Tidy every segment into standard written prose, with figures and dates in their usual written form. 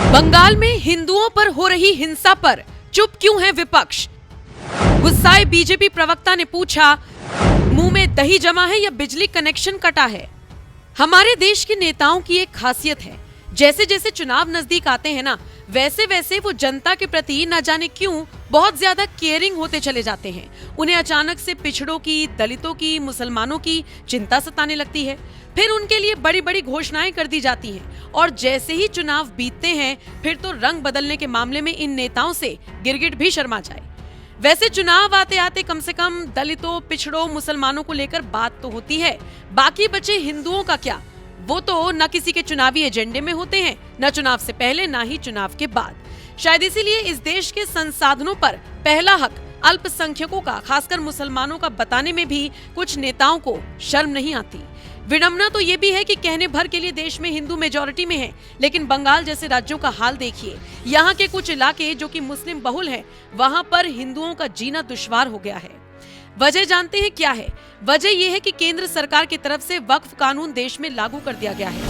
बंगाल में हिंदुओं पर हो रही हिंसा पर चुप क्यों है विपक्ष? गुस्साए बीजेपी प्रवक्ता ने पूछा, मुंह में दही जमा है या बिजली कनेक्शन कटा है? हमारे देश के नेताओं की एक खासियत है, जैसे जैसे चुनाव नजदीक आते हैं ना, वैसे वैसे वो जनता के प्रति न जाने क्यों बहुत ज्यादा केयरिंग होते चले जाते हैं। उन्हें अचानक से पिछड़ों की, दलितों की, मुसलमानों की चिंता सताने लगती है। फिर उनके लिए बड़ी बड़ी घोषणाएं कर दी जाती हैं और जैसे ही चुनाव बीतते हैं फिर तो रंग बदलने के मामले में इन नेताओं से गिरगिट भी शर्मा जाए। वैसे चुनाव आते आते कम से कम दलितों, पिछड़ों, मुसलमानों को लेकर बात तो होती है, बाकी बचे हिंदुओं का क्या? वो तो न किसी के चुनावी एजेंडे में होते हैं, न चुनाव से पहले न ही चुनाव के बाद। शायद इसीलिए इस देश के संसाधनों पर पहला हक अल्पसंख्यकों का, खासकर मुसलमानों का बताने में भी कुछ नेताओं को शर्म नहीं आती। विडंबना तो ये भी है कि कहने भर के लिए देश में हिंदू मेजॉरिटी में है, लेकिन बंगाल जैसे राज्यों का हाल देखिए। यहाँ के कुछ इलाके जो कि मुस्लिम बहुल हैं, वहाँ पर हिंदुओं का जीना दुश्वार हो गया है। वजह जानते हैं क्या है? वजह यह है कि केंद्र सरकार की तरफ से वक्फ कानून देश में लागू कर दिया गया है।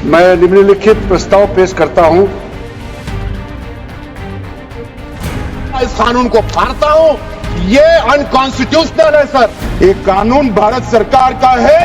मैं निम्नलिखित प्रस्ताव पेश करता हूं। इस कानून को फाड़ता हूं, ये अनकॉन्स्टिट्यूशनल है सर। ये कानून भारत सरकार का है,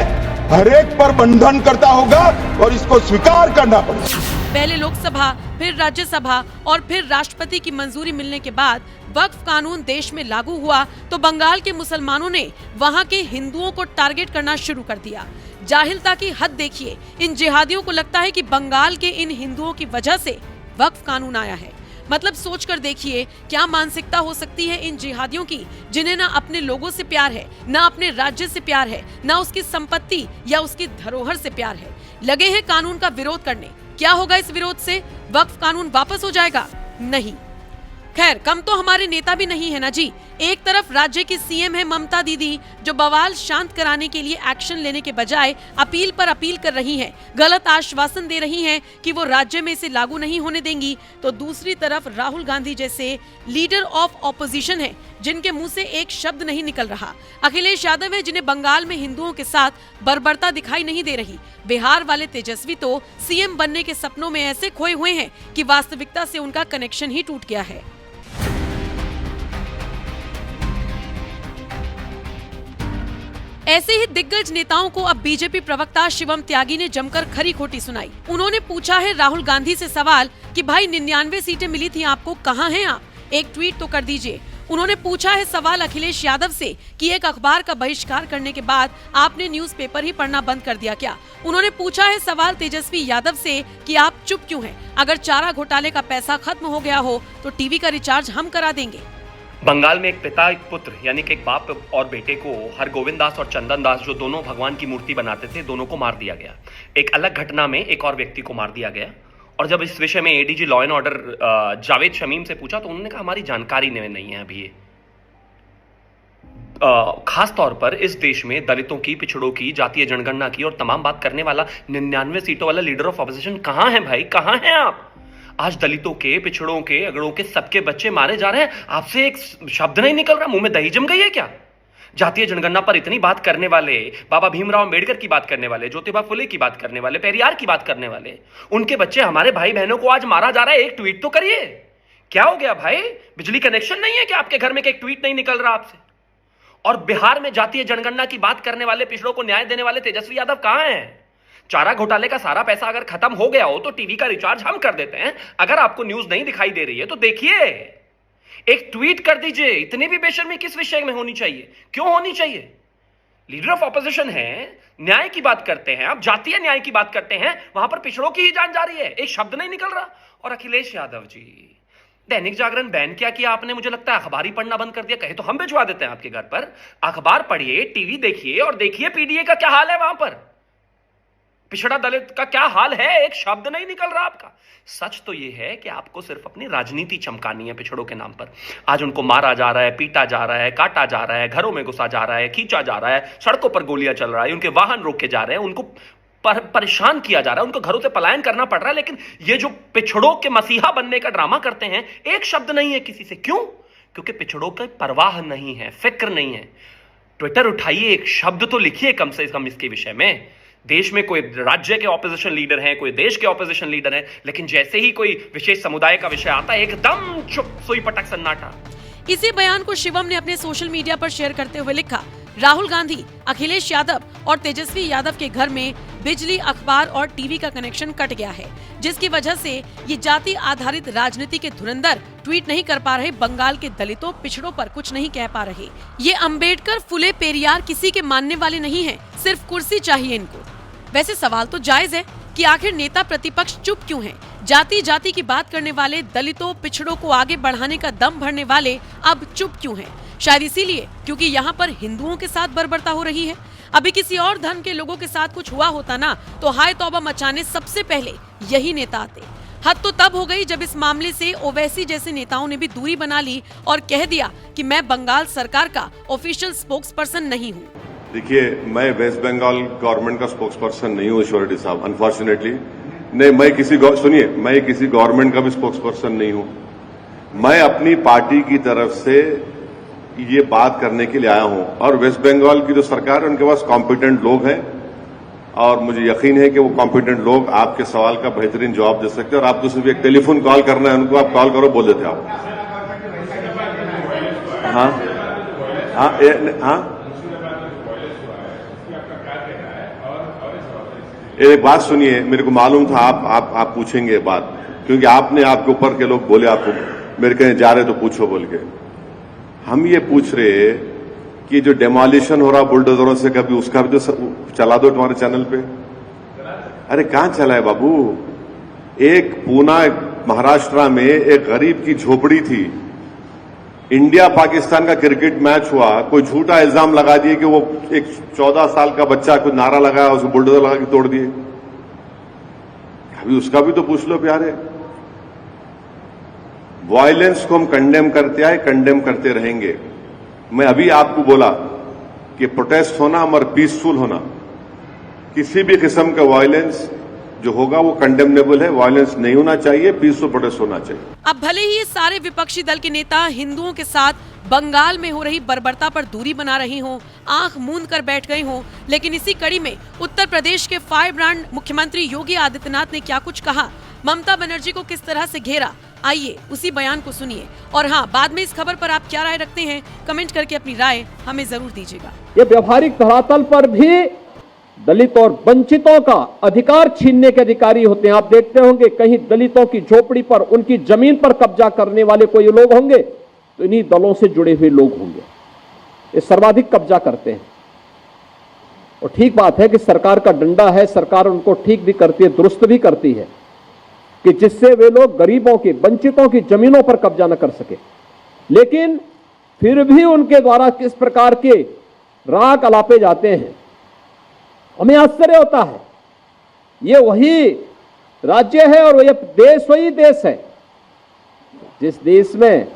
हर एक पर बंधन करता होगा और इसको स्वीकार करना पड़ेगा। पहले लोकसभा, फिर राज्यसभा और फिर राष्ट्रपति की मंजूरी मिलने के बाद वक्फ कानून देश में लागू हुआ तो बंगाल के मुसलमानों ने वहां के हिंदुओं को टारगेट करना शुरू कर दिया। जाहिलता की हद देखिए। इन जिहादियों को लगता है कि बंगाल के इन हिंदुओं की वजह से वक्फ कानून आया है। मतलब सोचकर देखिए क्या मानसिकता हो सकती है इन जिहादियों की, जिन्हें ना अपने लोगों से प्यार है, ना अपने राज्य से प्यार है, ना उसकी संपत्ति या उसकी धरोहर से प्यार है। लगे हैं कानून का विरोध करने। क्या होगा इस विरोध से? वक्फ कानून वापस हो जाएगा? नहीं। खैर, कम तो हमारे नेता भी नहीं है ना जी। एक तरफ राज्य की सीएम है ममता दीदी, जो बवाल शांत कराने के लिए एक्शन लेने के बजाय अपील पर अपील कर रही हैं, गलत आश्वासन दे रही हैं कि वो राज्य में इसे लागू नहीं होने देंगी। तो दूसरी तरफ राहुल गांधी जैसे लीडर ऑफ ऑपोजिशन है, जिनके मुंह से एक शब्द नहीं निकल रहा। अखिलेश यादव है, जिन्हें बंगाल में हिंदुओं के साथ बर्बरता दिखाई नहीं दे रही। बिहार वाले तेजस्वी तो सीएम बनने के सपनों में ऐसे खोए हुए हैं कि वास्तविकता से उनका कनेक्शन ही टूट गया है। ऐसे ही दिग्गज नेताओं को अब बीजेपी प्रवक्ता शिवम त्यागी ने जमकर खरी खोटी सुनाई। उन्होंने पूछा है राहुल गांधी से सवाल कि भाई 99 सीटें मिली थी आपको, कहां हैं आप? एक ट्वीट तो कर दीजिए। उन्होंने पूछा है सवाल अखिलेश यादव से कि एक अखबार का बहिष्कार करने के बाद आपने न्यूज़पेपर ही पढ़ना बंद कर दिया क्या? उन्होंने पूछा है सवाल तेजस्वी यादव से कि आप चुप क्यों हैं? अगर चारा घोटाले का पैसा खत्म हो गया हो तो टीवी का रिचार्ज हम करा देंगे। बंगाल में एक पिता एक पुत्र यानी कि एक बाप और बेटे को हरगोविंद दास और चंदन दास, जो दोनों भगवान की मूर्ति बनाते थे, दोनों को मार दिया गया। एक अलग घटना में एक और व्यक्ति को मार दिया गया। और जब इस विषय में ADG law and order Javed Shamim से पूछा तो उन्होंने कहा हमारी जानकारी नहीं है अभी ये। खास तौर पर इस देश में दलितों की, पिछड़ों की, जातीय जनगणना की और तमाम बात करने वाला 99 सीटों वाला लीडर ऑफ ऑपोजिशन कहां है भाई? कहां हैं आप? आज दलितों के, पिछड़ों के, अगड़ों के सबके बच्चे मारे जा रहे हैं, आपसे एक शब्द नहीं निकल रहा। मुंह में दही जम गई है क्या? जातीय जनगणना पर इतनी बात करने वाले, बाबा भीमराव अंबेडकर की बात करने वाले, ज्योतिबा फुले की बात करने वाले, पेरियार की बात करने वाले, उनके बच्चे, हमारे भाई बहनों को आज मारा जा रहा है। एक ट्वीट तो करिए। क्या हो गया भाई? बिजली कनेक्शन नहीं है क्या आपके घर में? एक ट्वीट नहीं निकल रहा आपसे? और बिहार में जातीय जनगणना की बात करने वाले, पिछड़ों को न्याय देने वाले तेजस्वी यादव कहां हैं? चारा घोटाले का सारा पैसा अगर खत्म हो गया हो तो टीवी का रिचार्ज हम कर देते हैं। अगर आपको न्यूज नहीं दिखाई दे रही है तो देखिए, एक ट्वीट कर दीजिए। इतनी भी बेशर्मी किस विषय में होनी चाहिए? क्यों होनी चाहिए? लीडर ऑफ ऑपोजिशन है, न्याय की बात करते हैं, आप जातीय न्याय की बात करते हैं, वहां पर पिछड़ों की ही जान जा रही है, एक शब्द नहीं निकल रहा। और अखिलेश यादव जी, दैनिक जागरण बैन क्या आपने? मुझे लगता है अखबार ही पढ़ना बंद कर दिया। कहे तो हम भिजवा देते हैं आपके घर पर। अखबार पढ़िए, टीवी देखिए और देखिए पीडीए का क्या हाल है वहां पर, पिछड़ा दलित का क्या हाल है। एक शब्द नहीं निकल रहा आपका। सच तो यह है कि आपको सिर्फ अपनी राजनीति चमकानी है पिछड़ों के नाम पर। आज उनको मारा जा रहा है, पीटा जा रहा है, काटा जा रहा है, घरों में घुसा जा रहा है, खींचा जा रहा है, सड़कों पर गोलियां चल रहा है, उनके वाहन रोके जा रहे हैं, उनको परेशान किया जा रहा है, उनको घरों से पलायन करना पड़ रहा है। लेकिन ये जो पिछड़ों के मसीहा बनने का ड्रामा करते हैं, एक शब्द नहीं है किसी से। क्यों? क्योंकि पिछड़ों की परवाह नहीं है, फिक्र नहीं है। ट्विटर उठाइए, एक शब्द तो लिखिए कम से कम इसके विषय में। देश में कोई राज्य के ऑपोजिशन लीडर हैं, कोई देश के ऑपोजिशन लीडर हैं, लेकिन जैसे ही कोई विशेष समुदाय का विषय आता है एकदम चुप, सुई पटक सन्नाटा। इसी बयान को शिवम ने अपने सोशल मीडिया पर शेयर करते हुए लिखा, राहुल गांधी, अखिलेश यादव और तेजस्वी यादव के घर में बिजली, अखबार और टीवी का कनेक्शन कट गया है, जिसकी वजह से ये जाति आधारित राजनीति के धुरंधर ट्वीट नहीं कर पा रहे, बंगाल के दलितों, पिछड़ों पर कुछ नहीं कह पा रहे। ये अंबेडकर, फुले, पेरियार किसी के मानने वाले नहीं हैं, सिर्फ कुर्सी चाहिए इनको। वैसे सवाल तो जायज है कि आखिर नेता प्रतिपक्ष चुप क्यों हैं? जाति जाति की बात करने वाले, दलितों, पिछड़ों को आगे बढ़ाने का दम भरने वाले अब चुप क्यों हैं? शायद इसीलिए क्योंकि यहाँ पर हिंदुओं के साथ बर्बरता हो रही है। अभी किसी और धर्म के लोगों के साथ कुछ हुआ होता ना, तो हाय तौबा मचाने सबसे पहले यही नेता आते। हद तो तब हो गई जब इस मामले से ओवैसी जैसे नेताओं ने भी दूरी बना ली और कह दिया कि मैं बंगाल सरकार का ऑफिशियल स्पोक्स पर्सन नहीं हूँ। देखिए, मैं वेस्ट बंगाल गवर्नमेंट का स्पोक्स पर्सन नहीं हूँ ईश्वर रेड्डी साहब, अनफॉर्चुनेटली। नहीं, मैं किसी गवर्नमेंट का भी स्पोक्स पर्सन नहीं हूँ। मैं अपनी पार्टी की तरफ से ये बात करने के लिए आया हूँ, और वेस्ट बंगाल की जो सरकार है उनके पास कॉम्पिटेंट लोग हैं, और मुझे यकीन है कि वो कॉम्पिटेंट लोग आपके सवाल का बेहतरीन जवाब दे सकते हैं। और आपको सिर्फ एक टेलीफोन कॉल करना है उनको, आप कॉल करो, बोल देते आप। हाँ हाँ हाँ, एक बात सुनिए, मेरे को मालूम था आप पूछेंगे बात, क्योंकि आपने आपके ऊपर के लोग बोले आपको, मेरे कहीं जा रहे तो पूछो बोल के। हम ये पूछ रहे कि जो डेमोलिशन हो रहा बुलडोजरों से, कभी उसका भी तो चला दो तुम्हारे चैनल पे। अरे कहां चला है बाबू? एक पूना महाराष्ट्र में एक गरीब की झोपड़ी थी, इंडिया पाकिस्तान का क्रिकेट मैच हुआ, कोई झूठा इल्जाम लगा दिए कि वो एक 14 साल का बच्चा कुछ नारा लगाया, उसको बुलडोजर लगा के तोड़ दिए। अभी उसका भी तो पूछ लो प्यारे। वायलेंस को हम कंडेम करते आए, कंडेम करते रहेंगे। मैं अभी आपको बोला कि प्रोटेस्ट होना और पीसफुल होना, किसी भी किस्म का वायलेंस जो होगा वो कंडेमनेबल है। वायलेंस नहीं होना चाहिए, पीसफुल प्रोटेस्ट होना चाहिए। अब भले ही ये सारे विपक्षी दल के नेता हिंदुओं के साथ बंगाल में हो रही बर्बरता पर दूरी बना रही हों, आंख मूंद कर बैठ गए हों, लेकिन इसी कड़ी में उत्तर प्रदेश के फायर ब्रांड मुख्यमंत्री योगी आदित्यनाथ ने क्या कुछ कहा, ममता बनर्जी को किस तरह से घेरा, आइए उसी बयान को सुनिए। और हाँ, बाद में इस खबर पर आप क्या राय रखते हैं, कमेंट करके अपनी राय हमें जरूर दीजिएगा। ये व्यवहारिक धरातल पर भी दलित और वंचितों का अधिकार छीनने के अधिकारी होते हैं। आप देखते होंगे कहीं दलितों की झोपड़ी पर, उनकी जमीन पर कब्जा करने वाले कोई लोग होंगे तो इन्हीं दलों से जुड़े हुए लोग होंगे। ये सर्वाधिक कब्जा करते हैं। और ठीक बात है कि सरकार का डंडा है, सरकार उनको ठीक भी करती है, दुरुस्त भी करती है, कि जिससे वे लोग गरीबों की, वंचितों की जमीनों पर कब्जा न कर सके। लेकिन फिर भी उनके द्वारा किस प्रकार के राग अलापे जाते हैं, हमें आश्चर्य होता है। ये वही राज्य है और ये देश वही देश है जिस देश में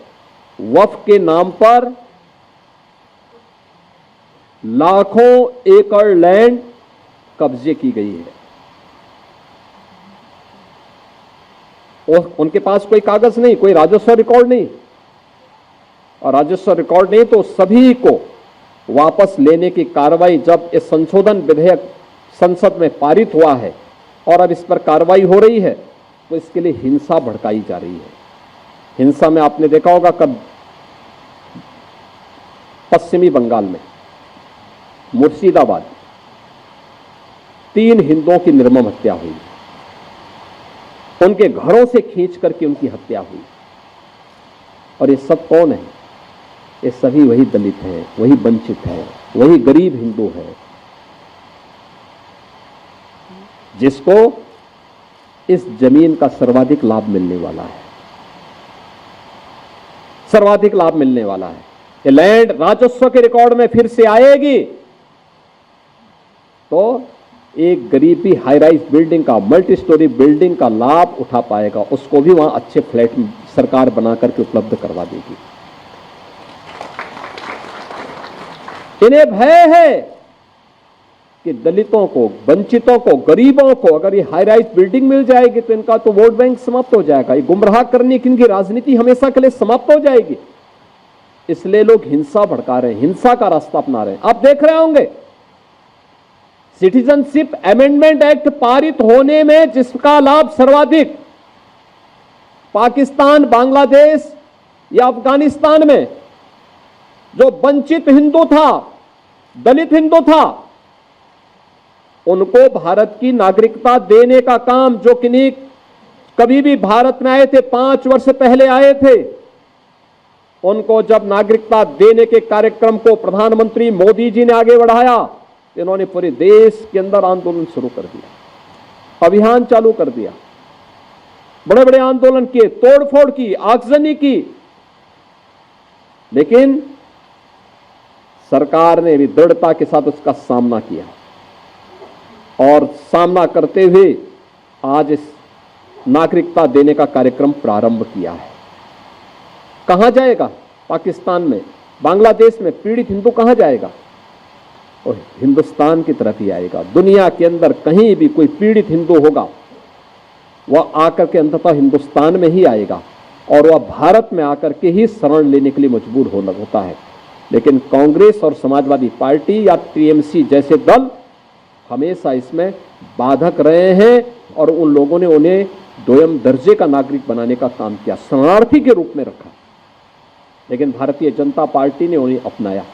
वक्फ के नाम पर लाखों एकड़ लैंड कब्जे की गई है, और उनके पास कोई कागज नहीं, कोई राजस्व रिकॉर्ड नहीं, और राजस्व रिकॉर्ड नहीं तो सभी को वापस लेने की कार्रवाई, जब ये संशोधन विधेयक संसद में पारित हुआ है और अब इस पर कार्रवाई हो रही है, तो इसके लिए हिंसा भड़काई जा रही है। हिंसा में आपने देखा होगा कब पश्चिमी बंगाल में मुर्शिदाबाद 3 हिंदुओं की निर्मम हत्या हुई, उनके घरों से खींच करके उनकी हत्या हुई। और ये सब कौन है? ये सभी वही दलित हैं, वही वंचित हैं, वही गरीब हिंदू हैं, जिसको इस जमीन का सर्वाधिक लाभ मिलने वाला है, सर्वाधिक लाभ मिलने वाला है। ये लैंड राजस्व के रिकॉर्ड में फिर से आएगी तो एक गरीब भी हाई राइज बिल्डिंग का, मल्टी स्टोरी बिल्डिंग का लाभ उठा पाएगा, उसको भी वहां अच्छे फ्लैट सरकार बना करके उपलब्ध करवा देगी। इन्हें भय है कि दलितों को, वंचितों को, गरीबों को अगर ये हाई राइज बिल्डिंग मिल जाएगी तो इनका तो वोट बैंक समाप्त हो जाएगा, ये गुमराह करने की इनकी राजनीति हमेशा के लिए समाप्त हो जाएगी। इसलिए लोग हिंसा भड़का रहे हैं, हिंसा का रास्ता अपना रहे हैं। आप देख रहे होंगे सिटीजनशिप अमेंडमेंट एक्ट पारित होने में जिसका लाभ सर्वाधिक पाकिस्तान, बांग्लादेश या अफगानिस्तान में जो वंचित हिंदू था, दलित हिंदू था, उनको भारत की नागरिकता देने का काम, जो किन्हीं कभी भी भारत में आए थे, 5 वर्ष पहले आए थे, उनको जब नागरिकता देने के कार्यक्रम को प्रधानमंत्री मोदी जी ने आगे बढ़ाया, इन्होंने पूरे देश के अंदर आंदोलन शुरू कर दिया, अभियान चालू कर दिया, बड़े बड़े आंदोलन किए, तोड़फोड़ की, आगजनी की, लेकिन सरकार ने भी दृढ़ता के साथ उसका सामना किया और सामना करते हुए आज इस नागरिकता देने का कार्यक्रम प्रारंभ किया है। कहां जाएगा? पाकिस्तान में, बांग्लादेश में पीड़ित हिंदू कहां जाएगा? और हिंदुस्तान की तरफ ही आएगा। दुनिया के अंदर कहीं भी कोई पीड़ित हिंदू होगा, वह आकर के अंततः हिंदुस्तान में ही आएगा और वह भारत में आकर के ही शरण लेने के लिए मजबूर होता है। लेकिन कांग्रेस और समाजवादी पार्टी या टीएमसी जैसे दल हमेशा इसमें बाधक रहे हैं और उन लोगों ने उन्हें दोयम दर्जे का नागरिक बनाने का काम किया, शरणार्थी के रूप में रखा। लेकिन भारतीय जनता पार्टी ने उन्हें अपनाया।